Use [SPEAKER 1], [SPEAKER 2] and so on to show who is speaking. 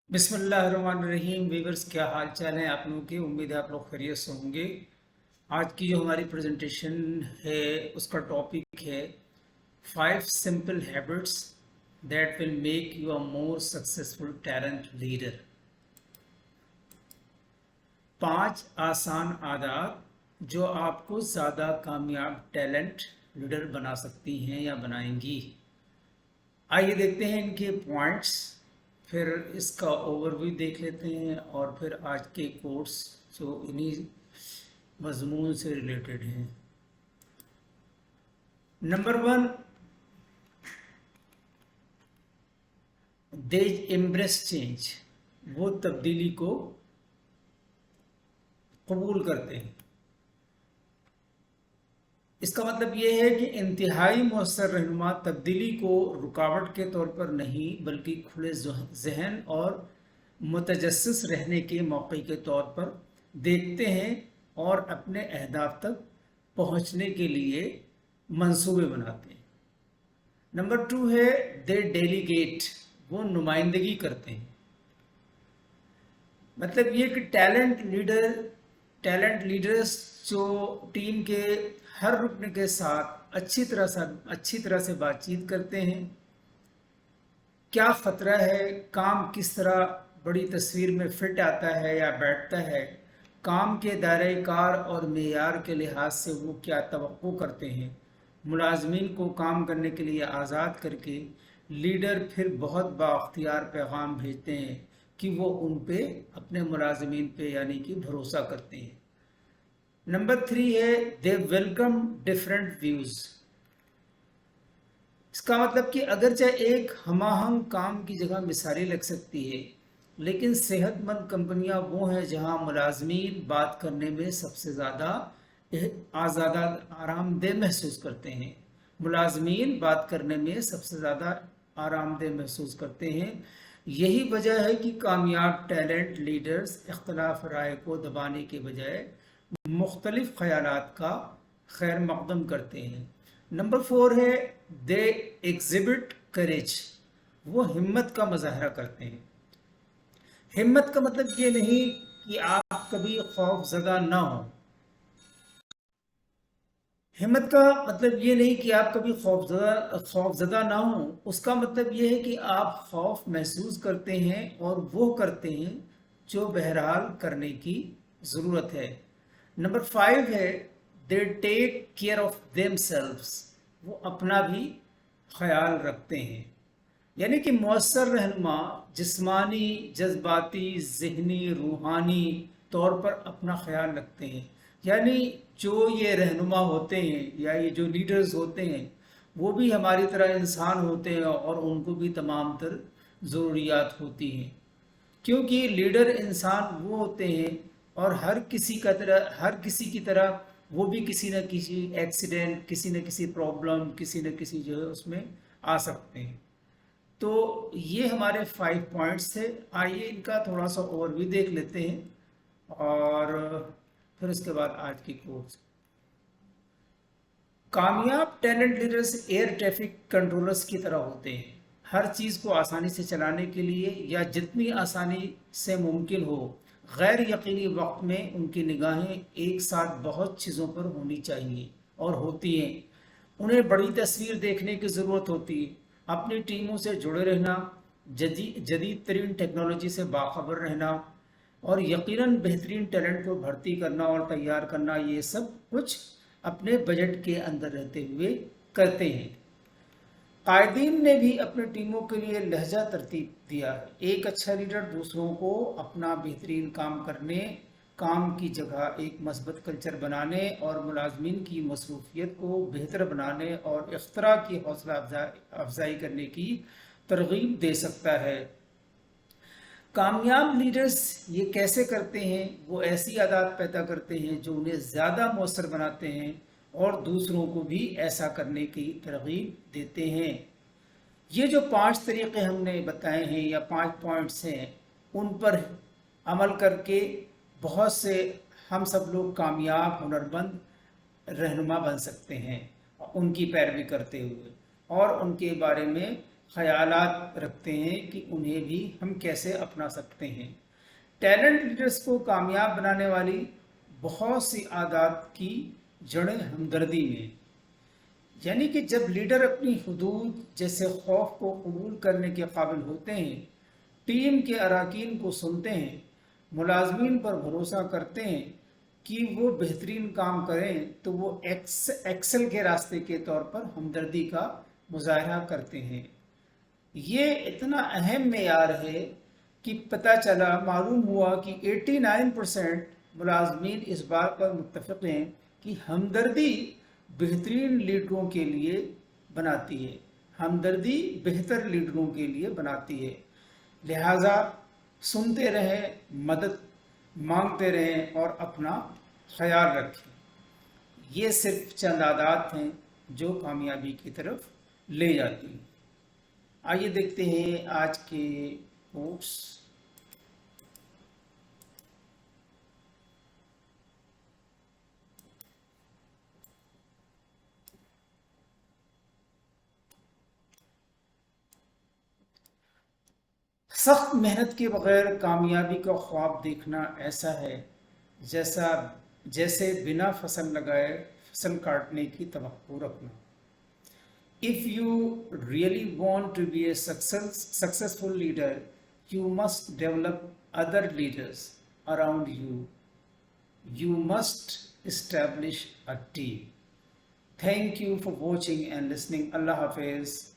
[SPEAKER 1] बिस्मिल्लाहिर्रहमानिर्रहीम। वीवर्स, क्या हाल चाल है आप लोगों के? उम्मीद है आप लोग खैरियत से होंगे। आज की जो हमारी प्रेजेंटेशन है उसका टॉपिक है 5 simple habits that will make you a more successful talent leader. 5 आसान आदत जो आपको ज़्यादा कामयाब टैलेंट लीडर बना सकती हैं या बनाएंगी। आइए देखते हैं इनके पॉइंट्स, फिर इसका ओवरव्यू देख लेते हैं और फिर आज के कोर्स जो इन्हीं मजमून से रिलेटेड हैं। Number 1, they embrace change. वो तब्दीली को कबूल करते हैं। इसका मतलब ये है कि इंतहाई मौसर रहनुमा तब्दीली को रुकावट के तौर पर नहीं बल्कि खुले जहन और मुतजस्सिस रहने के मौके के तौर पर देखते हैं और अपने अहदाफ तक पहुंचने के लिए मंसूबे बनाते हैं। नंबर 2 है दे डेलीगेट। वो नुमाइंदगी करते हैं। मतलब ये कि टैलेंट लीडर्स जो टीम के हर रुकन के साथ अच्छी तरह से बातचीत करते हैं। क्या खतरा है, काम किस तरह बड़ी तस्वीर में फिट आता है या बैठता है, काम के दायरे कार और मेयार के लिहाज से वो क्या तवक्को करते हैं। मुलाजमीन को काम करने के लिए आज़ाद करके लीडर फिर बहुत बाख्तियार पैगाम भेजते हैं कि वो उन पे अपने मुलाजमीन पे यानी कि भरोसा करते हैं। नंबर 3 है दे वेलकम डिफरेंट व्यूज़। इसका मतलब कि अगरचे एक हमाहंग काम की जगह मिसाली लग सकती है, लेकिन सेहतमंद कंपनियां वो हैं जहां मुलाजमीन बात करने में सबसे ज़्यादा आज़ादा आरामदेह महसूस करते हैं। मुलाजमीन बात करने में सबसे ज़्यादा आरामदेह महसूस करते हैं। यही वजह है कि कामयाब टैलेंट लीडर्स इख्तलाफ राय को दबाने के बजाय मुख्तलिफ ख्यालात का खैर मकदम करते हैं। नंबर 4 है दे एग्जिबिट करेज। वो हिम्मत का मुजाहरा करते हैं। हिम्मत का मतलब ये नहीं कि आप कभी खौफजदा ना हो। हिम्मत का मतलब ये नहीं कि आप कभी खौफजदा ना हो। उसका मतलब ये है कि आप खौफ महसूस करते हैं और वो करते हैं जो बहरहाल करने की ज़रूरत है। नंबर 5 है they take care of themselves. वो अपना भी ख्याल रखते हैं। यानी कि मौसर रहनुमा जिस्मानी, जज्बाती, ज़हनी, रूहानी तौर पर अपना ख्याल रखते हैं। यानी जो ये रहनुमा होते हैं या ये जो लीडर्स होते हैं वो भी हमारी तरह इंसान होते हैं और उनको भी तमाम तर ज़रूरियात होती हैं, क्योंकि लीडर इंसान वो होते हैं और हर किसी की तरह वो भी किसी न किसी एक्सीडेंट, किसी न किसी प्रॉब्लम, किसी न किसी जो है उसमें आ सकते हैं। तो ये हमारे 5 पॉइंट्स थे। आइए इनका थोड़ा सा ओवरव्यू देख लेते हैं और फिर उसके बाद आज की कोर्स। कामयाब talent leaders air traffic controllers की तरह होते हैं। हर चीज़ को आसानी से चलाने के लिए या जितनी आसानी से मुमकिन हो गैर यकीनी वक्त में उनकी निगाहें एक साथ बहुत चीज़ों पर होनी चाहिए और होती हैं। उन्हें बड़ी तस्वीर देखने की ज़रूरत होती है। अपनी टीमों से जुड़े रहना, जदीद तरीन टेक्नोलॉजी से बाखबर रहना और यकीनन बेहतरीन टैलेंट को भर्ती करना और तैयार करना, ये सब कुछ अपने बजट के अंदर रहते हुए करते हैं। कायदीन ने भी अपने टीमों के लिए लहजा तरतीब दिया है। एक अच्छा लीडर दूसरों को अपना बेहतरीन काम करने, काम की जगह एक मस्बत कल्चर बनाने और मुलाजमीन की मसरूफियत को बेहतर बनाने और इख्तरा की हौसला अफजाई करने की तरगीब दे सकता है। कामयाब लीडर्स ये कैसे करते हैं? वो ऐसी आदत पैदा करते हैं जो उन्हें ज़्यादा मौसर बनाते हैं और दूसरों को भी ऐसा करने की तरगीब देते हैं। ये जो 5 तरीक़े हमने बताए हैं या 5 पॉइंट्स हैं, उन पर अमल करके बहुत से हम सब लोग कामयाब हुनरमंद रहनुमा बन सकते हैं उनकी पैरवी करते हुए और उनके बारे में ख़यालात रखते हैं कि उन्हें भी हम कैसे अपना सकते हैं। टैलेंट लीडर्स को कामयाब बनाने वाली बहुत सी आदत की जड़ें हमदर्दी में, यानी कि जब लीडर अपनी हुदूद जैसे खौफ को कबूल करने के काबिल होते हैं, टीम के अरकान को सुनते हैं, मुलाजमीन पर भरोसा करते हैं कि वो बेहतरीन काम करें, तो वो एक्सेल के रास्ते के तौर पर हमदर्दी का मुजाहरा करते हैं। ये इतना अहम मेयार है कि पता चला, मालूम हुआ कि 89% मुलाजमीन इस बात पर मुत्तफ़िक़ हैं कि हमदर्दी बेहतरीन लीडरों के लिए बनाती है, हमदर्दी बेहतर लीडरों के लिए बनाती है। लिहाजा सुनते रहें, मदद मांगते रहें और अपना ख्याल रखें। ये सिर्फ चंद आदत हैं जो कामयाबी की तरफ ले जाती हैं। आइए देखते हैं आज के कोट्स। सख्त मेहनत के बगैर कामयाबी का ख्वाब देखना ऐसा है जैसे बिना फसल लगाए फसल काटने की तवक्को रखना। If you really want to be a successful leader, you must develop other leaders around you. You must establish a team. Thank you for watching and listening. Allah Hafiz.